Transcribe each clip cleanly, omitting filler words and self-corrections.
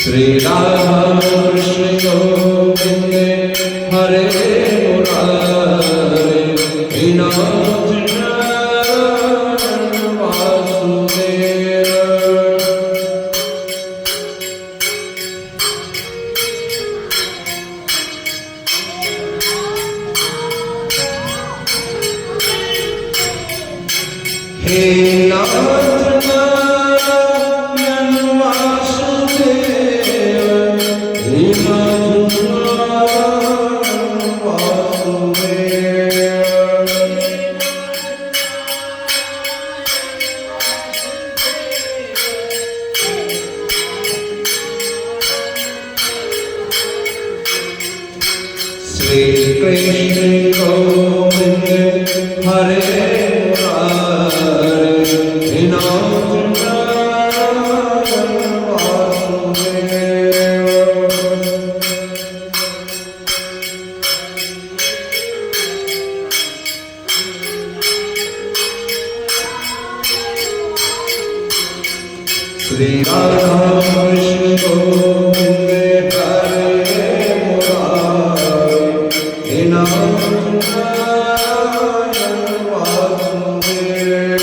श्री राधा कृष्ण गोविंद हरे मुरारे विनोद वासुदेव। हे नाथ श्री कृष्ण गोविंद हरे मुरारे विनोद वासुदेव। श्री राधा कृष्ण गोविंद हरे मुरारे विनोद वासुदेव।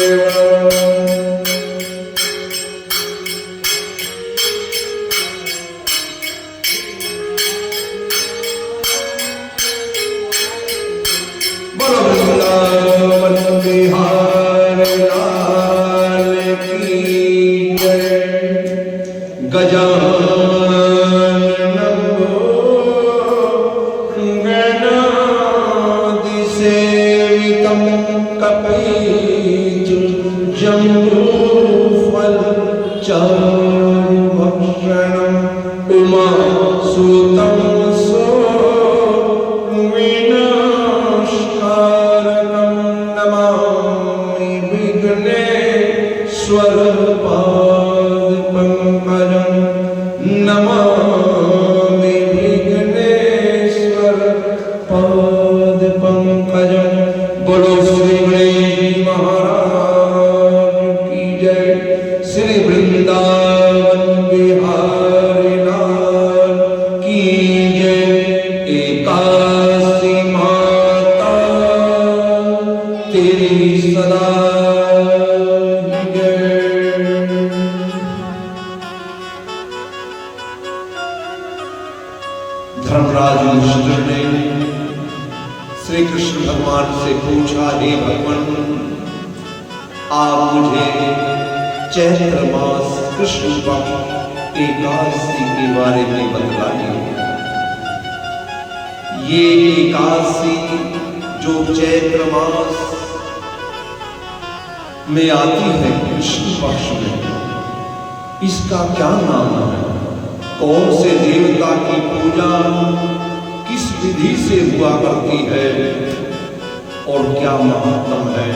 बोलो वृंदावन बिहारी लाल की जय। गजानन गणाधिसेवितं कपितं जम्बूफलचारुभक्षणं उमासुतं विनाशकारकं नमामि विघ्नेश्वरपादपङ्कजं। नमामि विघ्नेश्वरपादपङ्कजं। बोलो श्री गणेश महाराज की जय। श्री वृंदावन बिहारी लाल की जय। एकादशी माता तेरी सदा जय। धर्मराज युधिष्ठिर ने श्री कृष्ण भगवान से पूछा, हे भगवान, आप मुझे चैत्र मास कृष्ण पक्ष एकादशी के बारे में बतलाइए। ये एकादशी जो चैत्र मास में आती है कृष्ण पक्ष में, इसका क्या नाम है? कौन से देवता की पूजा किस विधि से हुआ करती है और क्या महत्व है,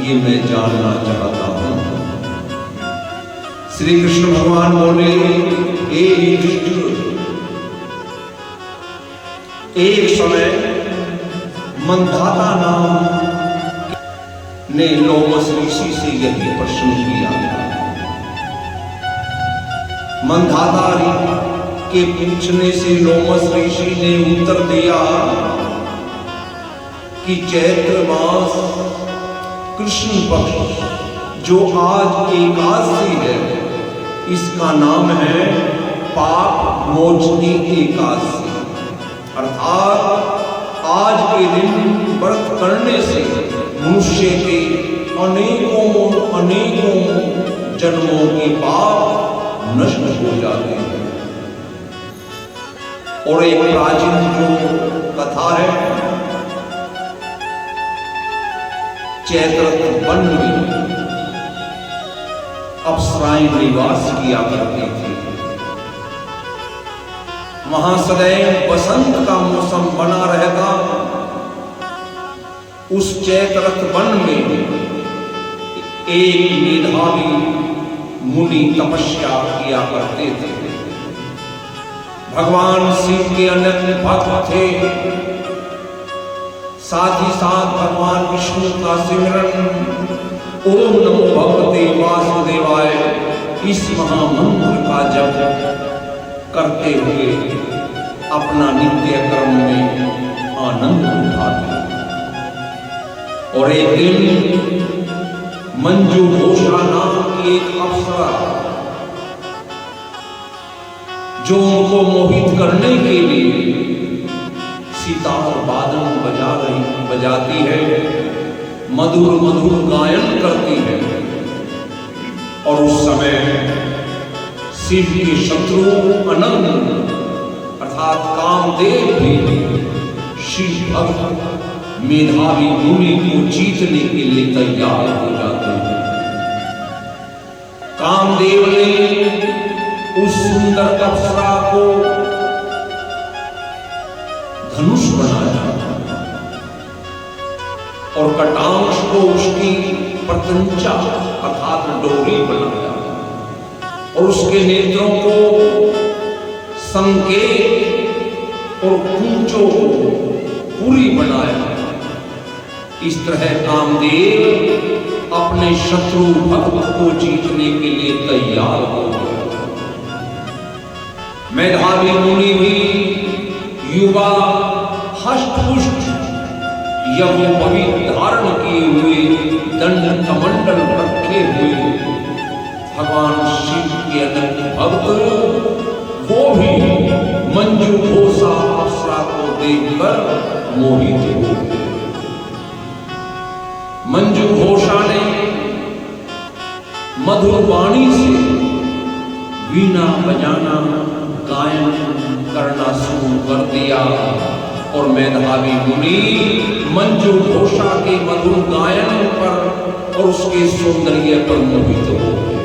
ये मैं जानना चाहता हूं। श्री कृष्ण भगवान बोले, हे युधिष्ठिर, एक समय मंधाता नाम ने लोमस ऋषि से यही प्रश्न किया। मंधाता के पूछने से लोमस ऋषि ने उत्तर दिया कि चैत्र मास कृष्ण पक्ष जो आज एकादशी है, इसका नाम है पाप मोचनी एकादशी। अर्थात आज के दिन व्रत करने से मनुष्य के अनेकों जन्मों के पाप नष्ट हो जाते हैं। और एक प्राचीन जो कथा है, चैत्र वन में अप्सराएं निवास किया करती थी। वहां सदैव बसंत का मौसम बना रहता। उस चैत्र वन में एक मेधावी मुनि तपस्या किया करते थे। भगवान शिव के अनेक भक्त थे, साथ ही साथ भगवान विष्णु का सिमरन ओम नमो भगवते वासुदेवाय इस महामंत्र का जप करते हुए अपना नित्य कर्म में आनंद उठाते। और एक दिन मंजू घोषा नाम की एक अप्सरा, जो उनको मोहित करने के लिए सितार वादन बजाती है, मधुर मधुर गायन करती है। और उस समय शिव के शत्रु अनंत अर्थात कामदेव भी शिव भक्त मेधावी मुनि को जीतने के लिए तैयार हो जाते हैं। कामदेव ने उस सुंदर अप्सरा को धनुष बनाया और कटाक्ष को उसकी प्रत्यंचा अर्थात डोरी बनाया और उसके नेत्रों को संकेत और कूचों को पूरी बनाया। इस तरह कामदेव अपने शत्रु भक्त को जीतने के लिए तैयार हो गया। मेधावी मुनि भी युवा हष्टपुष्ट यज्ञोपवीत धारण किए हुए दंड कमंडल रखे हुए भगवान शिव के अनंत भक्त, वो भी मंजू घोषा अप्सरा को देखकर मोहित हो गए। मंजू घोषा ने मधुर वाणी से वीणा बजाना गायन करना शुरू कर दिया और मेधावी मुनि मंजू घोषा के मधुर गायन पर और उसके सौंदर्य पर मोहित हो गए।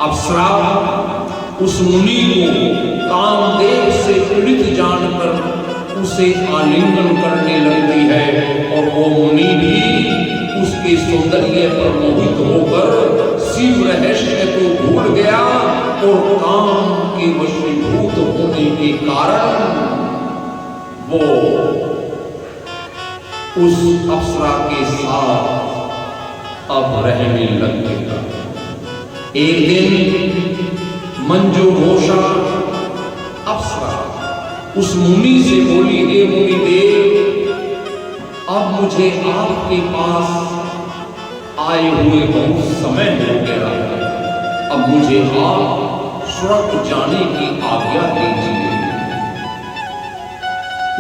अप्सरा उस मुनि को कामदेव से पीड़ित जानकर उसे आलिंगन करने लगती है और वो मुनि भी उसके सौंदर्य पर मोहित होकर शिव रहस्य को भूल गया और काम के वशीभूत होने के कारण वो उस अप्सरा के साथ अब रहने लग गया। एक दिन मंजू घोषा अप्सरा उस मुनि से बोली, हे मुनि देव, अब मुझे आपके पास आए हुए बहुत समय हो गया है, अब मुझे आप स्वर्ग जाने की आज्ञा दीजिए।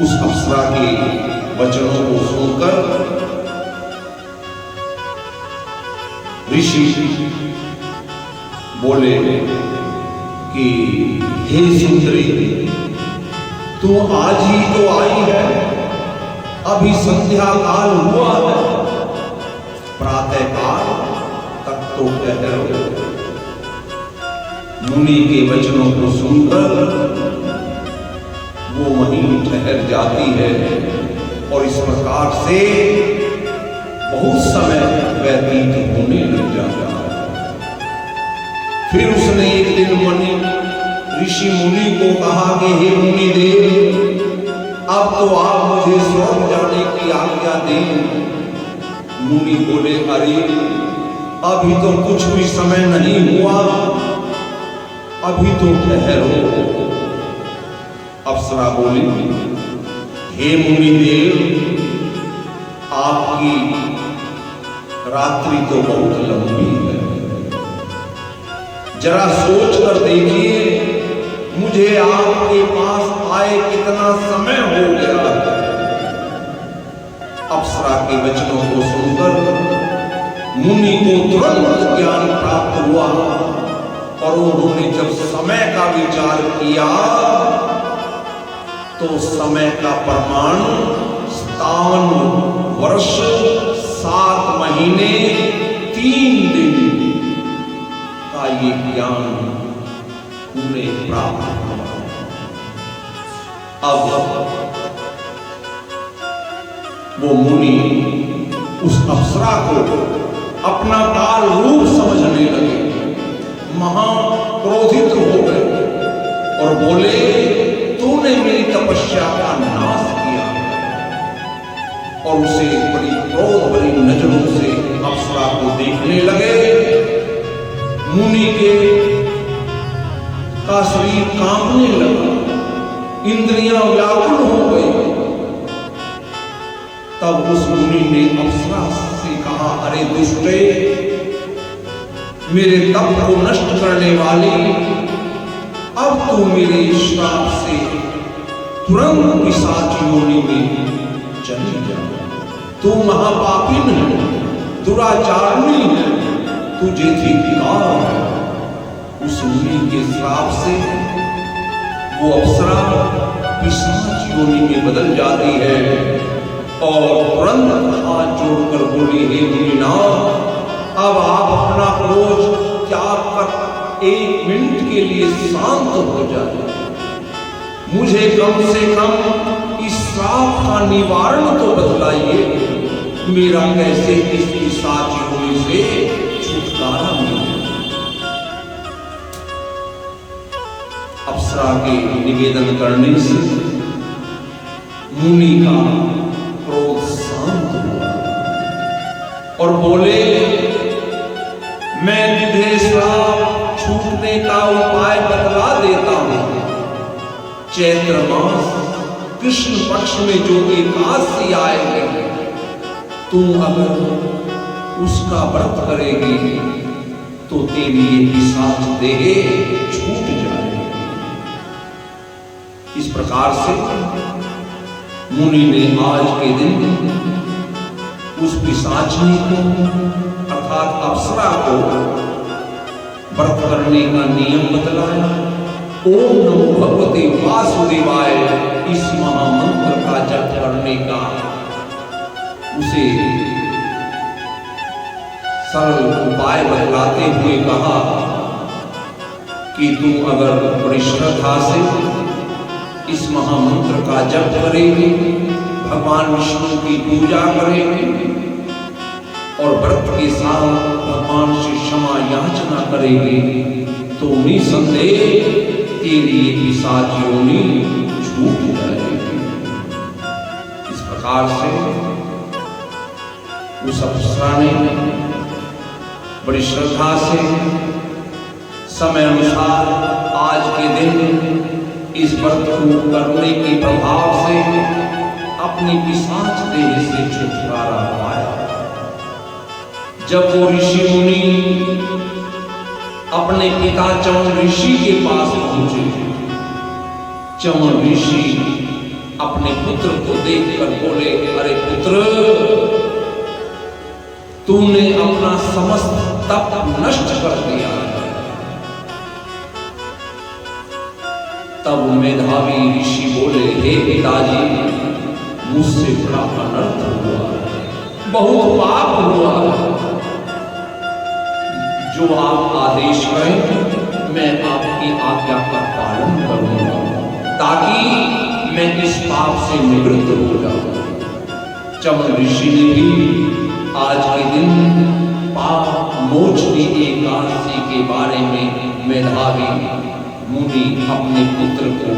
उस अप्सरा के वचनों को सुनकर ऋषि बोले कि हे सुंदरी, तू आज ही तो आई है, अभी संध्या काल हुआ है, प्रातः काल तक तो ठहरो। मुनि के वचनों को सुनकर वो वहीं ठहर जाती है और इस प्रकार से बहुत समय व्यतीत होने लग जाता है। फिर उसने एक दिन ऋषि मुनि को कहा कि हे मुनि देव, अब तो आप मुझे स्वर्ग जाने की आज्ञा दें। मुनि बोले, अरे अभी तो कुछ भी समय नहीं हुआ, अभी तो ठहरो। अप्सरा बोली, हे मुनि देव, आपकी रात्रि तो बहुत लंबी है, जरा सोच कर देखिए मुझे आपके पास आए कितना समय हो गया है। अप्सरा के वचनों को सुनकर मुनि को तुरंत ज्ञान प्राप्त हुआ और उन्होंने जब समय का विचार किया तो समय का प्रमाण 57 वर्ष 7 महीने 3 दिन का ये ज्ञान उन्हें प्राप्त हुआ। अब वो मुनि उस अप्सरा को अपना काल रूप समझने लगे, महाक्रोधित हो गए और बोले, तूने मेरी तपस्या का नाश किया। और उसे बड़ी क्रोध भरी नजरों से अप्सरा को देखने लगे। मुनि के का शरीर कांपने लगा, इंद्रियां व्याकुल हो गई। तब उस मुनि ने अप्सरा से कहा, अरे दुष्टे, मेरे तप को नष्ट करने वाले, अब तू मेरे श्राप से तुरंत पिशाच योनि में चली जा। तू महापापिन है, दुराचारणी है, तुझे धिक्कार है। उस मुनि के श्राप से वो अप्सरा पिशाच योनि में बदल जाती है और तुरंत हाथ जोड़कर बोली, हे मुनिनाथ, अब आप अपना क्रोध त्याग कर 1 मिनट के लिए शांत हो जाए। मुझे कम से कम इस श्राप का निवारण तो बतलाइए, मेरा कैसे इस पिशाच योनि से छुटकारा मिले। अप्सरा के निवेदन करने से मुनि का क्रोध शांत हुआ और बोले, मैं तुझे श्राप छूटने का उपाय बतला देता हूं। चैत्र मास कृष्ण पक्ष में जो एकादशी आएगी, तू अगर उसका व्रत करेगी तो तेरी ये पिशाच देह छूट जाएगी। इस प्रकार से मुनि ने आज के दिन उस पिशाचनी को अर्थात अप्सरा को व्रत करने का नियम बतलाया। ओम नमो भगवते वासुदेवाय, इस महामंत्र का जप करने का उसे सरल उपाय बतलाते हुए कहा कि तू अगर बड़ी श्रद्धा से इस महामंत्र का जप करेगी, भगवान विष्णु की पूजा करेगी और व्रत के साथ भगवान से क्षमा याचना करेगी, तो निसंदेह तेरी पिशाच योनि छूट जाएगी। इस प्रकार से उस अप्सरा ने बड़ी श्रद्धा से समय अनुसार आज के दिन इस व्रत को करने के प्रभाव से अपनी पिशाच देह से छुटकारा पाया। जब वो ऋषि मुनि अपने पिता चमन ऋषि के पास पहुंचे, चमन ऋषि अपने पुत्र को देखकर बोले, अरे पुत्र, तूने अपना समस्त तप नष्ट कर दिया है। तब मेधावी ऋषि बोले, हे पिताजी, मुझसे बड़ा अनर्थ हुआ, बहुत पाप हुआ। जो आप आदेश करें मैं आपकी आज्ञा का पालन करूंगा, ताकि मैं इस पाप से निवृत्त हो जाऊं। चमन ऋषि ने भी आज के दिन पाप मोचनी एकादशी के बारे में मेधावी मुनि अपने पुत्र को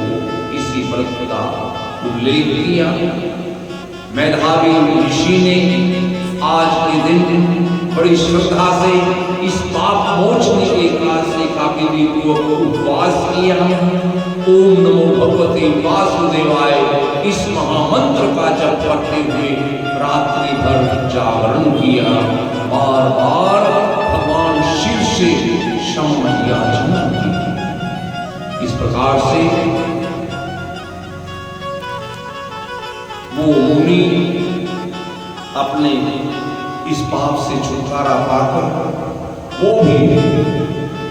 इसी व्रत का उल्लेख किया। मेधावी ऋषि ने आज के दिन बड़ी श्रद्धा से इस पाप मोचनी एकादशी का विधिपूर्वक उपवास किया। ओम नमो भगवते वासुदेवाय, इस महामंत्र का जप करते हुए रात्रि भर जागरण किया, बार बार भगवान शिव से क्षमा याचना की। इस प्रकार से वो मुनि अपने इस पाप से छुटकारा पाकर वो भी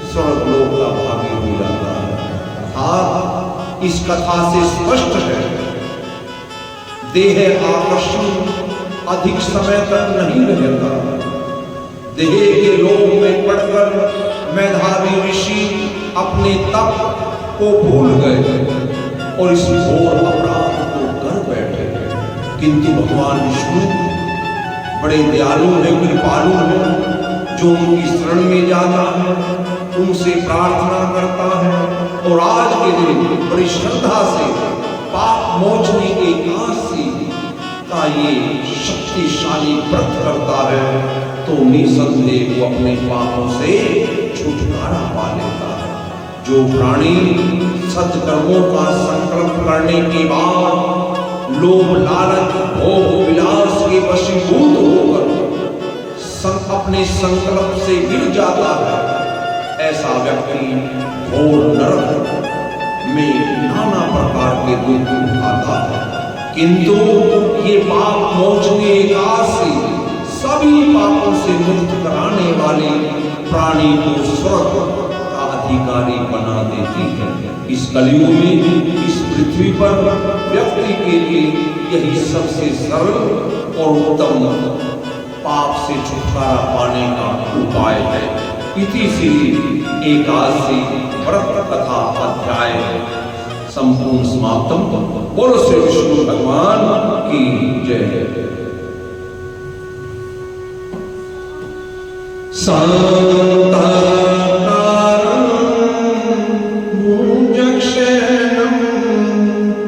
स्वर्गलोक का भागी हो जाता है। अर्थात इस कथा से स्पष्ट है, देह आकर्षण अधिक समय तक नहीं रहता। देह के लोभ में पड़कर मेधावी ऋषि अपने तप को भूल गए और इस घोर अपराध को कर बैठे। किंतु भगवान विष्णु बड़े दयालु है, कृपालु है, जो उनकी शरण में जाता है, उनसे प्रार्थना करता है और आज के दिन बड़ी श्रद्धा से पाप मोचनी एकादशी का ये शक्तिशाली व्रत करता है, तो निसंदेह वो अपने पापों से छुटकारा पा लेता है। जो प्राणी सत्कर्मों का संकल्प करने के बाद लोभ लालच भोग विलास के वशीभूत होकर अपने संकल्प से गिर जाता है, ऐसा व्यक्ति घोर नरक में नाना प्रकार के दुख उठाता है। किंतु ये पाप मोचने एकादशी सभी पापों से मुक्त कराने वाले प्राणी को स्वर्ग का अधिकारी बना देती है। इस कलयुग में इस पृथ्वी पर व्यक्ति के लिए यही सबसे सरल और उत्तम पाप से छुटकारा पाने का उपाय है। इति श्री एकादशी व्रत कथा अध्याय संपूर्ण समाप्तम। बोलो श्री विष्णु भगवान की जय। शांताकारं भुजगशयनं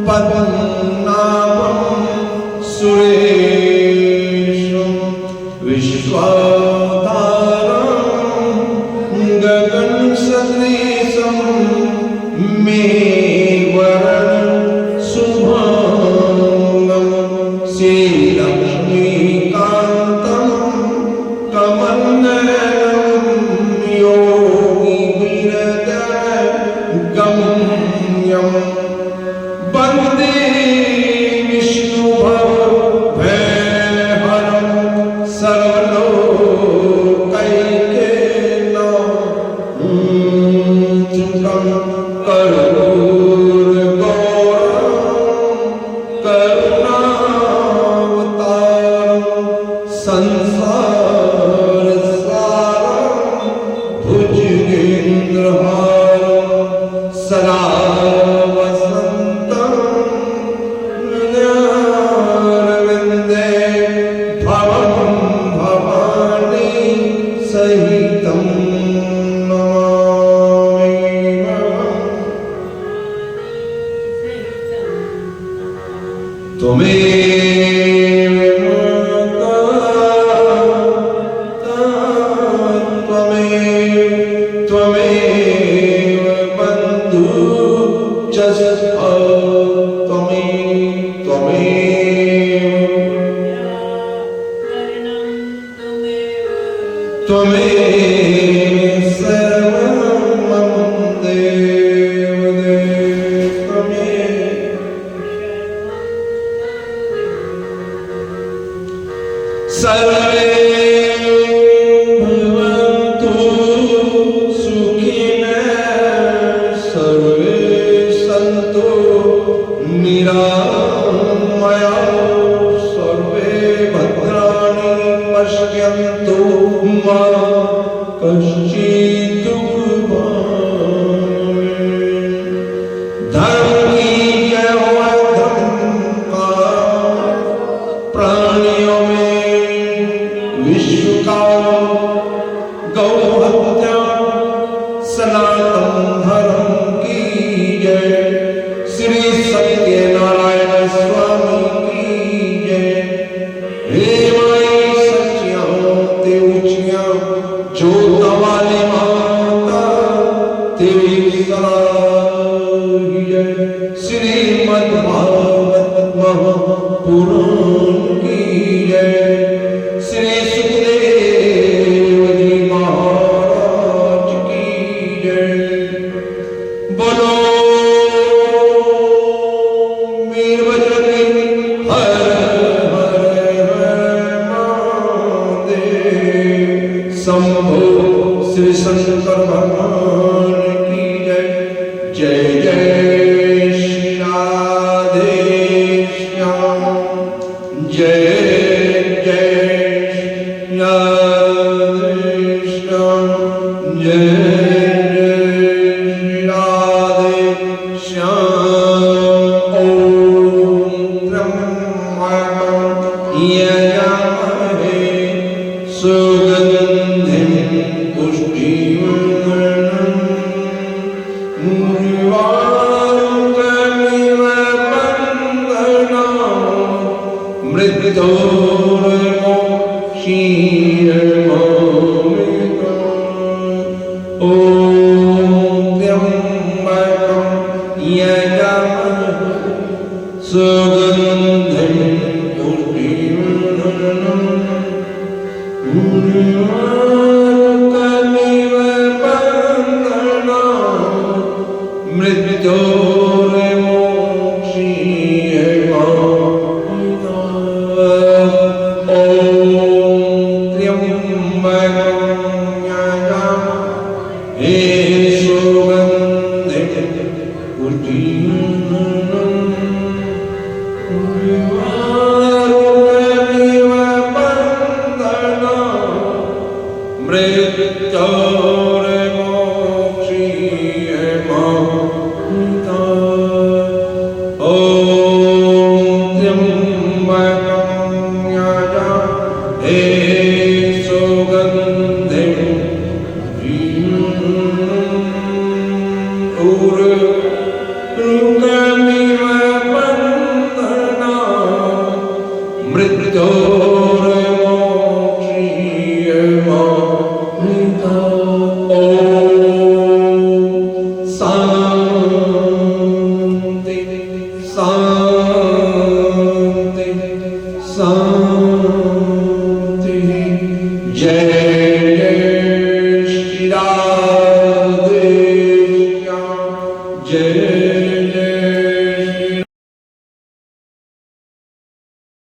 पद्मनाभं सुरेशं विश्वाधारं गगनसदृशं मेघवर्णं शुभांगं श्रीलक्ष्मीकान्तं कमलनयनं योगिभिर्गम्यं वन्दे विष्णुभवभयहरं सर्वलोकैकनाथं कर्पूरगौरं करुणावतारं संसारसारं भुजगेन्द्रहारं सदा वसन्तं हृदयारविन्दे भवं भवानी सहितं नमामि। त्वमेव माता त्वमेव बन्धुश्च सखा त्वमेव सर्वं मम देव सर्वे भवन्तु सुखिनः सर्वे सन्तु निरामयाः सर्वे भद्राणि पश्यन्तु मा कश्चित् दुःखभाग्। धर्म की जय हो, धर्म का प्राणियों में विश्व का गौ हत्या सनातन धर्म की जय। श्री सत्यनारायण स्वामी की जय। हे माई सच्चियां ते ऊंचियां जोत वाली माता तेरी सराही जय। श्रीमद् भागवत महापुराण की जय। श्री सुखदेव जी महाराज की जय। बोलो वीर बजरंगी हर हर महादेव। शंभो श्री शंकर भगवान की जय। जय जय श्री राधे श्याम। जय जय राधे श्याम। जय जय श्री राधे श्याम। ओम ब्रह्मणं यजामहे सुगन्धिं पुष्टिवर्धनम् उर्वारुकमिव बन्धनात् मृत्योर्मोक्षीयमामृतम्। ॐ सुगन्धिं पुष्टिवर्धनम् उर्वारुकमिव बन्धनात् मृत्योर्मोक्षीयमामिनात्। ॐ त्र्यम्बकं यजामहे सुगन्धिं पुष्टिवर्धनम् उर्वारुकमिव बन्धनात् मृत्योर्मोक्षीयमामिनात्। ॐ त्र्यम्बकं यजामहे सुगन्धिं पुष्टिवर्धनम् उर्वारुकमिव बन्धनात् मृत्योर्मोक्षीयमामिनात्। ॐ शान्ति शान्ति शान्ति। जय